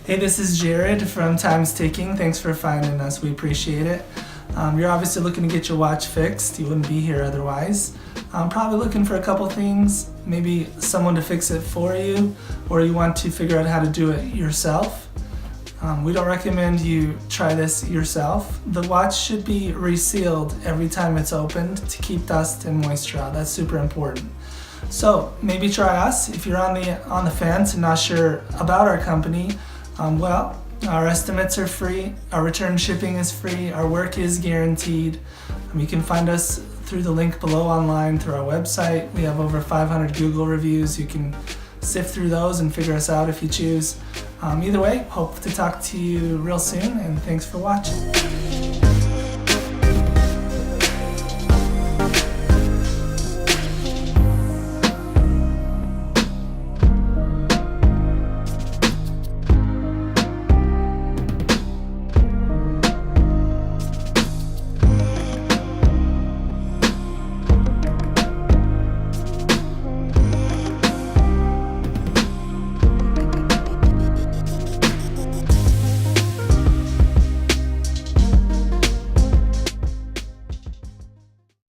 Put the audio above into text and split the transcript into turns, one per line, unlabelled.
Hey, this is Jared from Time's Ticking. Thanks for finding us. We appreciate it. You're obviously looking to get your watch fixed. You wouldn't be here otherwise. Probably looking for a couple things, maybe someone to fix it for you, or you want to figure out how to do it yourself. We don't recommend you try this yourself. The watch should be resealed every time it's opened to keep dust and moisture out. That's super important. So maybe try us if you're on the fence and not sure about our company. Well, our estimates are free, our return shipping is free, our work is guaranteed. You can find us through the link below online through our website. We have over 500 Google reviews. You can sift through those and figure us out if you choose. Either way, hope to talk to you real soon, and thanks for watching.